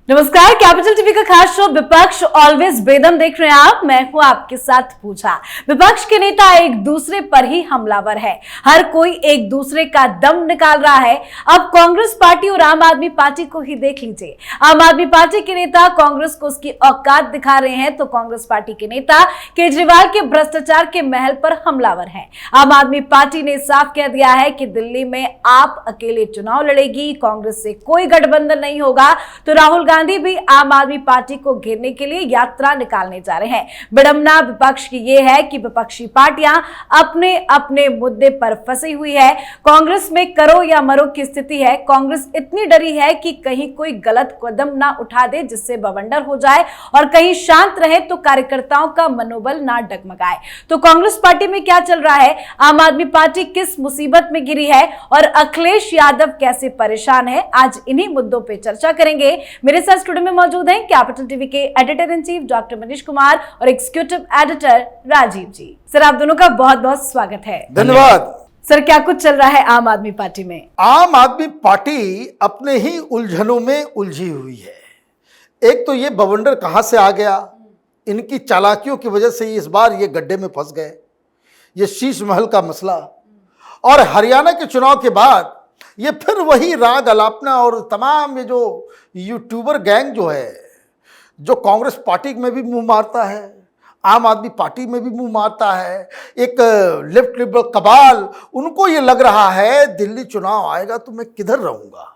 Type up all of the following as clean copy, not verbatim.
नमस्कार, capital TV का खास शो विपक्ष ऑलवेज बेदम देख रहे हैं आप। मैं हूं आपके साथ पूजा। विपक्ष के नेता एक दूसरे पर ही हमलावर है, हर कोई एक दूसरे का दम निकाल रहा है। अब कांग्रेस पार्टी और आम आदमी पार्टी को ही देख लीजिए। आम आदमी पार्टी के नेता कांग्रेस को उसकी औकात दिखा रहे हैं, तो कांग्रेस पार्टी के नेता केजरीवाल के भ्रष्टाचार के महल पर हमलावर है। आम आदमी पार्टी ने साफ कह दिया है कि दिल्ली में आप अकेले चुनाव लड़ेगी, कांग्रेस से कोई गठबंधन नहीं होगा। तो राहुल गांधी भी आम आदमी पार्टी को घेरने के लिए यात्रा निकालने जा रहे हैं। विडंबना विपक्ष की यह है कि विपक्षी पार्टियां अपने अपने मुद्दे पर फंसी हुई है। कांग्रेस में करो या मरो की स्थिति है। कांग्रेस इतनी डरी है कि कहीं कोई गलत कदम ना उठा दे जिससे बवंडर हो जाए, और कहीं शांत रहे तो कार्यकर्ताओं का मनोबल ना डगमगाए। तो कांग्रेस पार्टी में क्या चल रहा है, आम आदमी पार्टी किस मुसीबत में घिरी है और अखिलेश यादव कैसे परेशान है, आज इन्हीं मुद्दों पर चर्चा करेंगे। मेरे साथ स्टूडियो में मौजूद हैं कैपिटल टीवी के editor in chief doctor Manish Kumar और एग्जीक्यूटिव एडिटर राजीव जी। सर, आप दोनों का बहुत बहुत स्वागत है। धन्यवाद। सर, क्या कुछ चल रहा है आम आदमी पार्टी में? आम आदमी पार्टी अपने ही उलझनों में उलझी हुई है। एक तो ये बवंडर कहां से आ गया, इनकी चालाकियों की वजह से इस बार ये गड्ढे में फंस गए, ये शीश महल का मसला। और हरियाणा के चुनाव के बाद ये फिर वही राग अलापना और तमाम ये जो यूट्यूबर गैंग जो है, जो कांग्रेस पार्टी में भी मुंह मारता है, आम आदमी पार्टी में भी मुंह मारता है, एक लेफ्ट लिबरल कबाल, उनको ये लग रहा है दिल्ली चुनाव आएगा तो मैं किधर रहूंगा,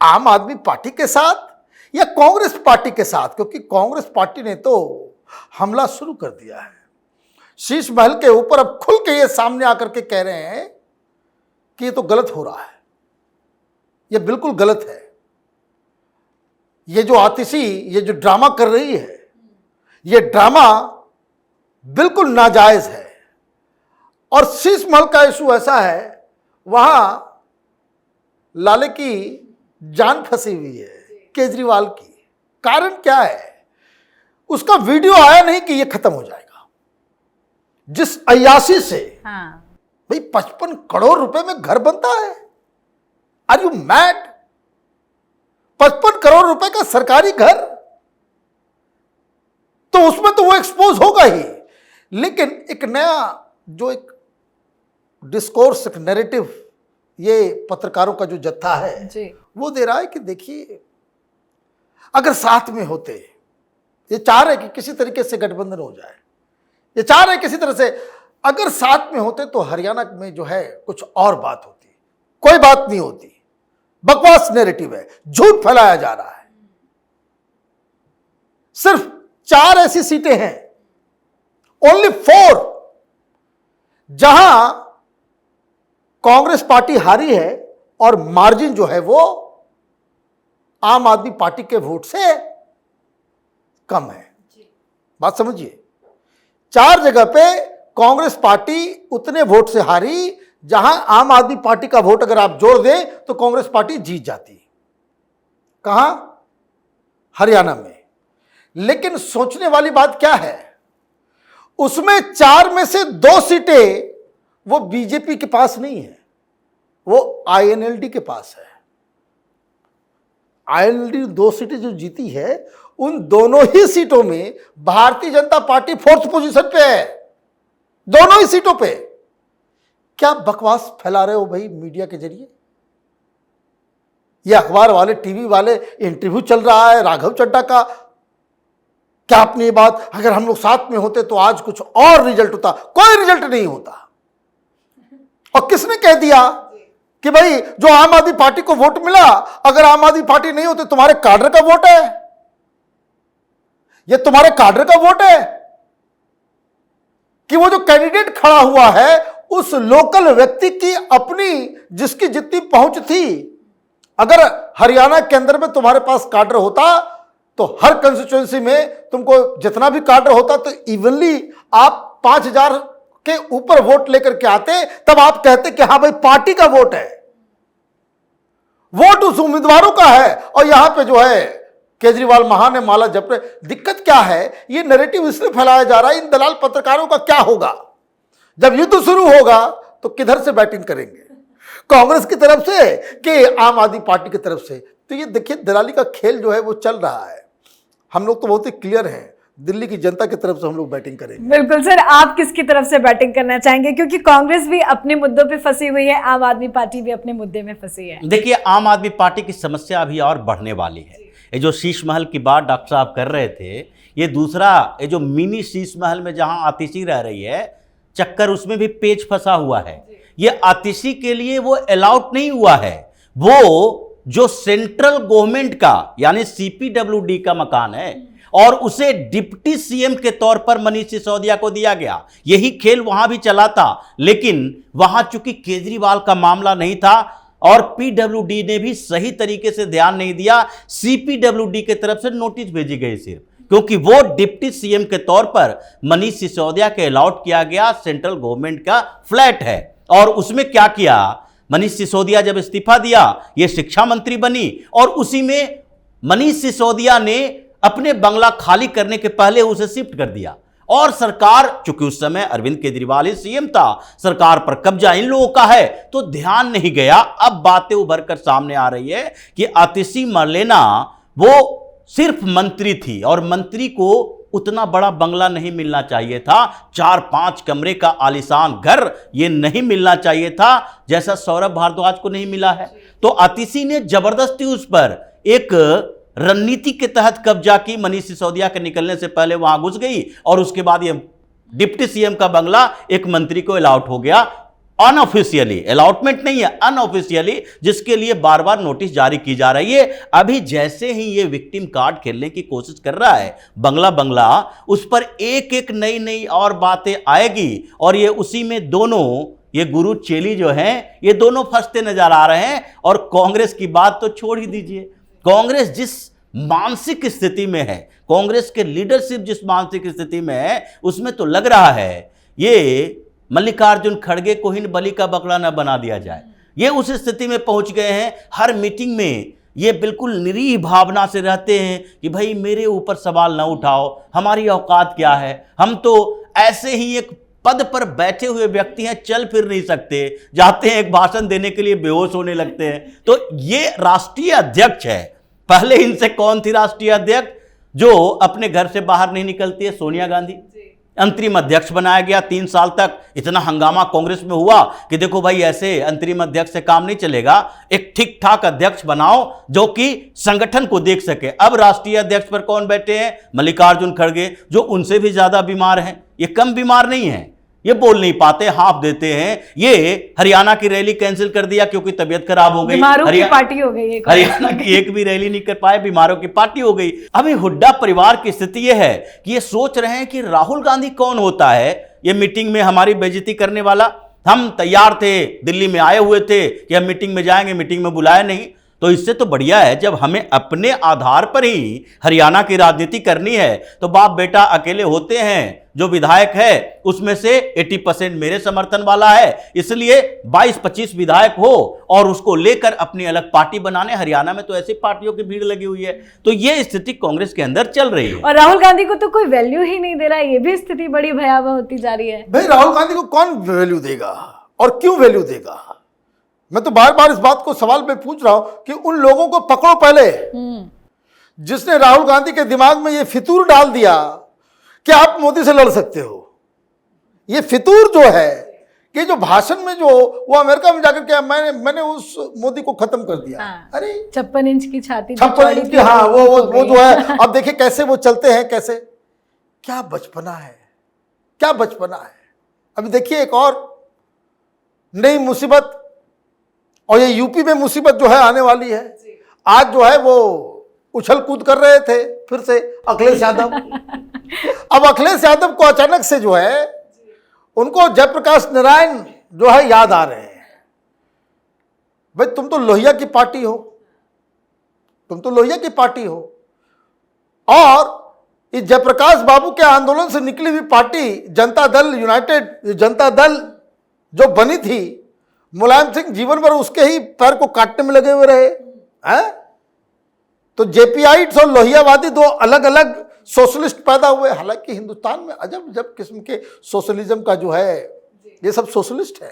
आम आदमी पार्टी के साथ या कांग्रेस पार्टी के साथ, क्योंकि कांग्रेस पार्टी ने तो हमला शुरू कर दिया है। शीश महल के ऊपर अब खुल के ये सामने आकर के कह रहे हैं कि ये तो गलत हो रहा है, ये बिल्कुल गलत है। ये जो आतिशी, ये जो ड्रामा कर रही है, ये ड्रामा बिल्कुल नाजायज है। और शीश महल का इशू ऐसा है, वहां लाले की जान फंसी हुई है, केजरीवाल की। कारण क्या है, उसका वीडियो आया नहीं कि ये खत्म हो जाएगा। जिस अय्याशी से भाई 55 करोड़ रुपए में घर बनता है, आर यू मैड? 55 करोड़ रुपए का सरकारी घर, तो उसमें तो वो एक्सपोज होगा ही। लेकिन एक नया जो एक डिस्कोर्स, एक नैरेटिव ये पत्रकारों का जो जत्था है जी, वो दे रहा है कि देखिए अगर साथ में होते, ये चाह रहे कि किसी तरीके से गठबंधन हो जाए, ये चाह रहे किसी तरह से अगर साथ में होते तो हरियाणा में जो है कुछ और बात होती, कोई बात नहीं होती। बकवास नैरेटिव है, झूठ फैलाया जा रहा है। सिर्फ 4 ऐसी सीटें हैं, ओनली 4, जहां कांग्रेस पार्टी हारी है और मार्जिन जो है वो आम आदमी पार्टी के वोट से कम है। बात समझिए, 4 जगह पे कांग्रेस पार्टी उतने वोट से हारी जहां आम आदमी पार्टी का वोट अगर आप जोड़ दें तो कांग्रेस पार्टी जीत जाती। कहां? हरियाणा में। लेकिन सोचने वाली बात क्या है, उसमें 4 में से 2 सीटें वो बीजेपी के पास नहीं है, वो आईएनएलडी के पास है। आईएनएलडी 2 सीटें जो जीती है, उन दोनों ही सीटों में Bharatiya Janata party 4th position पे है, दोनों ही सीटों पे। क्या बकवास फैला रहे हो भाई मीडिया के जरिए? ये अखबार वाले, टीवी वाले, इंटरव्यू चल रहा है राघव चड्ढा का। क्या आपने ये बात, अगर हम लोग साथ में होते तो आज कुछ और रिजल्ट होता? कोई रिजल्ट नहीं होता। और किसने कह दिया कि भाई जो आम आदमी पार्टी को वोट मिला, अगर आम आदमी पार्टी नहीं होते तुम्हारे काडर का वोट है, ये तुम्हारे काडर का वोट है कि वो जो कैंडिडेट खड़ा हुआ है उस लोकल व्यक्ति की अपनी, जिसकी जितनी पहुंच थी, अगर हरियाणा के अंदर में तुम्हारे पास काडर होता तो हर कंस्टिट्यूएंसी में तुमको जितना भी काडर होता तो इवनली आप 5000 के ऊपर वोट लेकर के आते, तब आप कहते कि हां भाई पार्टी का वोट है, वोट उस उम्मीदवारों का है। और यहां पे जो है केजरीवाल महान है, माला जप रहे। दिक्कत क्या है, ये नैरेटिव इसलिए फैलाया जा रहा है, इन दलाल पत्रकारों का क्या होगा? जब युद्ध शुरू होगा तो किधर से बैटिंग करेंगे? कांग्रेस की तरफ से कि आम आदमी पार्टी की तरफ से। तो ये देखिए दलाली का खेल जो है वो चल रहा है। हम लोग तो बहुत ही क्लियर हैं, दिल्ली की जनता की तरफ से हम लोग बैटिंग करेंगे। बिल्कुल सर, आप किसकी तरफ से बैटिंग करना चाहेंगे? क्योंकि कांग्रेस भी अपने मुद्दों पे फंसी हुई है, आम आदमी पार्टी भी अपने मुद्दे में फंसी है। देखिए, आम आदमी पार्टी की समस्या अभी और बढ़ने वाली है। ये जो शीश महल की बात डॉक्टर साहब कर रहे थे, ये दूसरा ये जो मिनी शीश महल में जहां आतिशी रह रही है चक्कर, उसमें भी पेच फंसा हुआ है। ये आतिशी के लिए वो अलाउड नहीं हुआ है, वो जो सेंट्रल गवर्नमेंट का यानी सीपीडब्ल्यूडी का मकान है और उसे डिप्टी सीएम के तौर पर मनीष सिसोदिया को दिया गया। यही खेल वहां भी चला था, लेकिन वहां चूंकि केजरीवाल का मामला नहीं था और पीडब्ल्यूडी ने भी सही तरीके से ध्यान नहीं दिया, सीपीडब्ल्यूडी की तरफ से नोटिस भेजी गई सिर्फ, क्योंकि वो डिप्टी सीएम के तौर पर मनीष सिसोदिया के अलॉट किया गया सेंट्रल गवर्नमेंट का फ्लैट है। और उसमें क्या किया, मनीष सिसोदिया जब इस्तीफा दिया, ये शिक्षा मंत्री बनी और उसी में मनीष सिसोदिया ने अपने बंगला खाली करने के पहले उसे शिफ्ट कर दिया। और सरकार, चूंकि उस समय अरविंद केजरीवाल ही सीएम था, सरकार पर कब्जा इन लोगों का है, तो ध्यान नहीं गया। अब बातें उभर कर सामने आ रही है कि आतिशी मरलेना वो सिर्फ मंत्री थी और मंत्री को उतना बड़ा बंगला नहीं मिलना चाहिए था, 4-5 कमरे का आलीशान घर ये नहीं मिलना चाहिए था जैसा सौरभ भारद्वाज को नहीं मिला है। तो आतिशी ने जबरदस्ती उस पर एक रणनीति के तहत कब्जा की, मनीष सिसोदिया के निकलने से पहले वहां घुस गई और उसके बाद ये डिप्टी सीएम का बंगला एक मंत्री को अलॉट हो गया, अनऑफिशियली, अलॉटमेंट नहीं है, अनऑफिशियली, जिसके लिए बार बार नोटिस जारी की जा रही है। अभी जैसे ही ये विक्टिम कार्ड खेलने की कोशिश कर रहा है बंगला, उस पर एक एक नई नई और बातें आएगी और ये उसी में दोनों ये गुरु चेली जो हैं ये दोनों फंसते नजर आ रहे हैं। और कांग्रेस की बात तो छोड़ ही दीजिए, कांग्रेस जिस मानसिक स्थिति में है, कांग्रेस के लीडरशिप जिस मानसिक स्थिति में है, उसमें तो लग रहा है ये मल्लिकार्जुन खड़गे को ही बलि का बकरा न बना दिया जाए। ये उस स्थिति में पहुंच गए हैं, हर मीटिंग में ये बिल्कुल निरीह भावना से रहते हैं कि भाई मेरे ऊपर सवाल ना उठाओ, हमारी औकात क्या है, हम तो ऐसे ही एक पद पर बैठे हुए व्यक्ति हैं, चल फिर नहीं सकते, जाते हैं एक भाषण देने के लिए बेहोश होने लगते हैं। तो ये राष्ट्रीय अध्यक्ष है। पहले इनसे कौन थी राष्ट्रीय अध्यक्ष जो अपने घर से बाहर नहीं निकलती है? सोनिया गांधी। अंतरिम अध्यक्ष बनाया गया 3 साल तक। इतना हंगामा कांग्रेस में हुआ कि देखो भाई ऐसे अंतरिम अध्यक्ष से काम नहीं चलेगा, एक ठीक ठाक अध्यक्ष बनाओ जो कि संगठन को देख सके। अब राष्ट्रीय अध्यक्ष पर कौन बैठे हैं? मल्लिकार्जुन खड़गे, जो उनसे भी ज्यादा बीमार हैं। ये कम बीमार नहीं है, ये बोल नहीं पाते, हाफ देते हैं। ये हरियाणा की रैली कैंसिल कर दिया क्योंकि तबीयत खराब हो गई, बीमारों की पार्टी हो गई। हरियाणा की एक भी रैली नहीं कर पाए, बीमारों की पार्टी हो गई। अभी हुड्डा परिवार की स्थिति यह है कि ये सोच रहे हैं कि राहुल गांधी कौन होता है ये मीटिंग में हमारी बेइज्जती करने वाला। हम तैयार थे, दिल्ली में आए हुए थे कि हम मीटिंग में जाएंगे, मीटिंग में बुलाया नहीं। तो इससे तो बढ़िया है जब हमें अपने आधार पर ही हरियाणा की राजनीति करनी है तो बाप बेटा अकेले होते हैं। जो विधायक है उसमें से 80% मेरे समर्थन वाला है, इसलिए 22-25 विधायक हो और उसको लेकर अपनी अलग पार्टी बनाने। हरियाणा में तो ऐसी पार्टियों की भीड़ लगी हुई है। तो ये स्थिति कांग्रेस के अंदर चल रही है और राहुल गांधी को तो कोई वैल्यू ही नहीं दे रहा है। ये भी स्थिति बड़ी भयावह होती जा रही है। भाई राहुल गांधी को कौन वैल्यू देगा और क्यों वैल्यू देगा? मैं तो बार बार इस बात को सवाल में पूछ रहा हूं कि उन लोगों को पकड़ो पहले जिसने राहुल गांधी के दिमाग में ये फितूर डाल दिया कि आप मोदी से लड़ सकते हो। ये फितूर जो है कि जो भाषण में जो वो अमेरिका में जाकर के मैंने उस मोदी को खत्म कर दिया। हाँ, अरे 56 इंच की छाती, 56 इंच की, हाँ वो जो है। अब देखिए कैसे वो चलते हैं, कैसे, क्या बचपना है, क्या बचपना है। अभी देखिए एक और नई मुसीबत, और ये यूपी में मुसीबत जो है आने वाली है। आज जो है वो उछल कूद कर रहे थे फिर से अखिलेश यादव। अब अखिलेश यादव को अचानक से जो है उनको जयप्रकाश नारायण जो है याद आ रहे हैं। भाई तुम तो लोहिया की पार्टी हो, तुम तो लोहिया की पार्टी हो, और इस जयप्रकाश बाबू के आंदोलन से निकली हुई पार्टी जनता दल यूनाइटेड, जनता दल जो बनी थी, मुलायम सिंह जीवन भर उसके ही पैर को काटने में लगे हुए रहे हैं। तो जेपीआईट्स और लोहियावादी दो अलग अलग सोशलिस्ट पैदा हुए। हालांकि हिंदुस्तान में अजब अजब किस्म के सोशलिज्म का जो है, ये सब सोशलिस्ट है।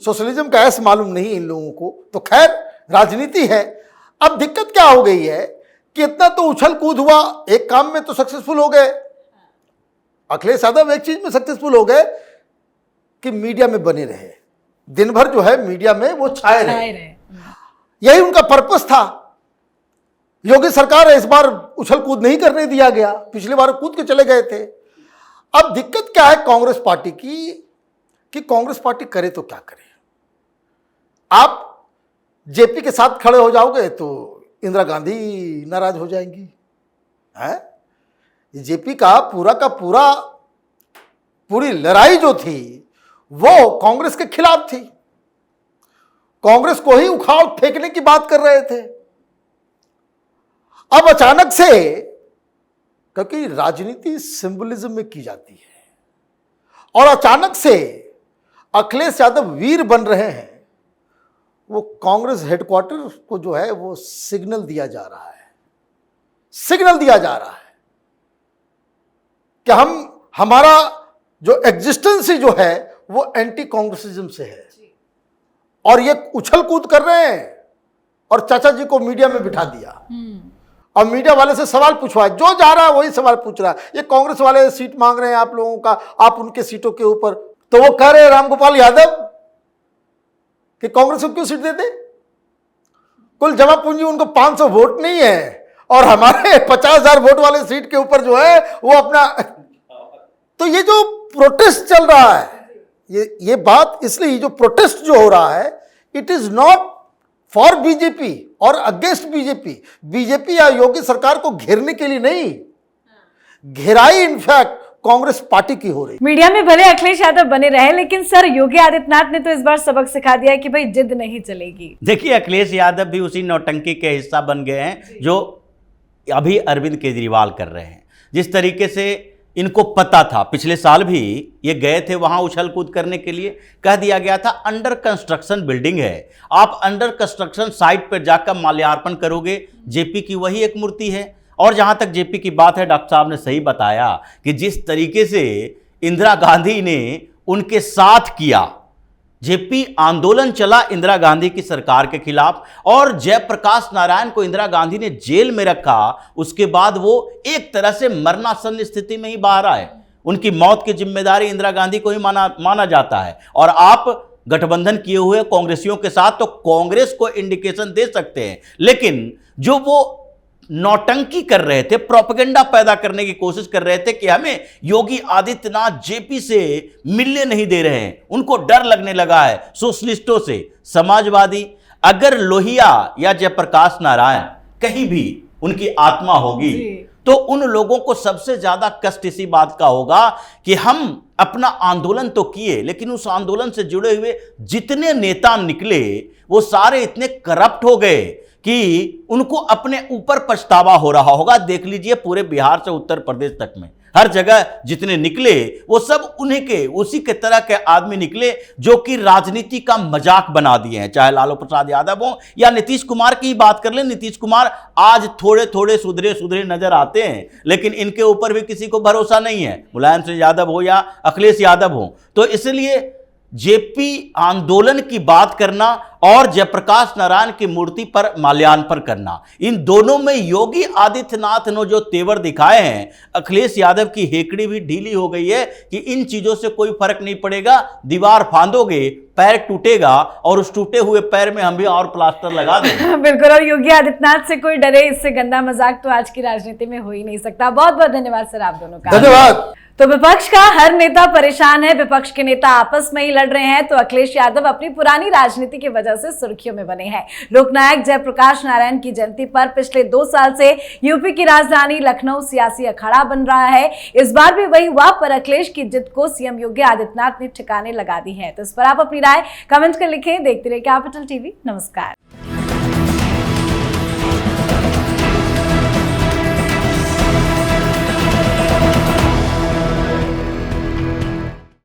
सोशलिज्म का ऐसा मालूम नहीं इन लोगों को। तो खैर, राजनीति है। अब दिक्कत क्या हो गई है कि इतना तो उछल कूद हुआ, एक काम में तो सक्सेसफुल हो गए अखिलेश यादव, एक चीज में सक्सेसफुल हो गए कि मीडिया में बने रहे, दिन भर जो है मीडिया में वो छाए रहे। यही उनका पर्पस था। योगी सरकार इस बार उछल कूद नहीं करने दिया गया, पिछली बार कूद के चले गए थे। अब दिक्कत क्या है कांग्रेस पार्टी की कि कांग्रेस पार्टी करे तो क्या करे। आप जेपी के साथ खड़े हो जाओगे तो इंदिरा गांधी नाराज हो जाएंगी। जेपी का पूरी लड़ाई जो थी वो कांग्रेस के खिलाफ थी, कांग्रेस को ही उखाड़ फेंकने की बात कर रहे थे। अब अचानक से, क्योंकि राजनीति सिंबलिज्म में की जाती है, और अचानक से अखिलेश यादव वीर बन रहे हैं, वो कांग्रेस हेडक्वार्टर को जो है वो सिग्नल दिया जा रहा है, कि हमारा जो एग्जिस्टेंस ही जो है वो एंटी कांग्रेसिज्म से है, और ये उछल कूद कर रहे हैं। और चाचा जी को मीडिया में बिठा दिया, और मीडिया वाले से सवाल पूछवाए, जो जा रहा है वही सवाल पूछ रहा है। ये कांग्रेस वाले सीट मांग रहे हैं आप लोगों का, आप उनके सीटों के ऊपर, तो वो कह रहे हैं रामगोपाल यादव कि कांग्रेस को क्यों सीट देते, कुल जमा पूंजी उनको 500 वोट नहीं है, और हमारे 50,000 वोट वाले सीट के ऊपर जो है वो अपना। तो ये जो प्रोटेस्ट चल रहा है, ये बात, इसलिए जो प्रोटेस्ट जो हो रहा है, it is not for BJP और अगेंस्ट बीजेपी या योगी सरकार को घेरने के लिए नहीं, घेराई इनफैक्ट कांग्रेस पार्टी की हो रही। मीडिया में भले अखिलेश यादव बने रहे, लेकिन सर योगी आदित्यनाथ ने तो इस बार सबक सिखा दिया है कि भाई जिद नहीं चलेगी। देखिए, अखिलेश यादव भी उसी नौटंकी के हिस्सा बन गए हैं जो अभी अरविंद केजरीवाल कर रहे हैं। जिस तरीके से इनको पता था, पिछले साल भी ये गए थे वहां उछल कूद करने के लिए, कह दिया गया था अंडर कंस्ट्रक्शन बिल्डिंग है, आप अंडर कंस्ट्रक्शन साइट पर जाकर माल्यार्पण करोगे, जेपी की वही एक मूर्ति है। और जहां तक जेपी की बात है, डॉक्टर साहब ने सही बताया कि जिस तरीके से इंदिरा गांधी ने उनके साथ किया, जेपी आंदोलन चला इंदिरा गांधी की सरकार के खिलाफ, और जयप्रकाश नारायण को इंदिरा गांधी ने जेल में रखा, उसके बाद वो एक तरह से मरणासन्न स्थिति में ही बाहर आए। उनकी मौत की जिम्मेदारी इंदिरा गांधी को ही माना जाता है। और आप गठबंधन किए हुए कांग्रेसियों के साथ तो कांग्रेस को इंडिकेशन दे सकते हैं, लेकिन जो वो नौटंकी कर रहे थे, प्रोपेगेंडा पैदा करने की कोशिश कर रहे थे कि हमें योगी आदित्यनाथ जेपी से मिलने नहीं दे रहे हैं, उनको डर लगने लगा है सोशलिस्टों से, समाजवादी। अगर लोहिया या जयप्रकाश नारायण कहीं भी उनकी आत्मा होगी तो उन लोगों को सबसे ज्यादा कष्ट इसी बात का होगा कि हम अपना आंदोलन तो किए, लेकिन उस आंदोलन से जुड़े हुए जितने नेता निकले वो सारे इतने करप्ट हो गए कि उनको अपने ऊपर पछतावा हो रहा होगा। देख लीजिए, पूरे बिहार से उत्तर प्रदेश तक में हर जगह जितने निकले वो सब उन्हीं के, उसी के तरह के आदमी निकले जो कि राजनीति का मजाक बना दिए हैं। चाहे लालू प्रसाद यादव हो या नीतीश कुमार की बात कर ले, नीतीश कुमार आज थोड़े थोड़े सुधरे नजर आते हैं, लेकिन इनके ऊपर भी किसी को भरोसा नहीं है, मुलायम सिंह यादव हो या अखिलेश यादव हो। तो इसलिए जेपी आंदोलन की बात करना और जयप्रकाश नारायण की मूर्ति पर माल्यार्पण करना, इन दोनों में योगी आदित्यनाथ ने जो तेवर दिखाए हैं, अखिलेश यादव की हेकड़ी भी ढीली हो गई है कि इन चीजों से कोई फर्क नहीं पड़ेगा, दीवार फांदोगे पैर टूटेगा और उस टूटे हुए पैर में हम भी और प्लास्टर लगा देंगे। बिल्कुल, और योगी आदित्यनाथ से कोई डरे, इससे गंदा मजाक तो आज की राजनीति में हो ही नहीं सकता। बहुत बहुत धन्यवाद सर आप दोनों का। धन्यवाद। तो विपक्ष का हर नेता परेशान है, विपक्ष के नेता आपस में ही लड़ रहे हैं, तो अखिलेश यादव अपनी पुरानी राजनीति की वजह से सुर्खियों में बने हैं। लोकनायक जयप्रकाश नारायण की जयंती पर पिछले 2 साल से यूपी की राजधानी लखनऊ सियासी अखाड़ा बन रहा है। इस बार भी वही हुआ, पर अखिलेश की जिद को सीएम योगी आदित्यनाथ ने ठिकाने लगा दी है। तो इस पर आप अपनी राय कमेंट कर लिखें। देखते रहिए कैपिटल टीवी। नमस्कार।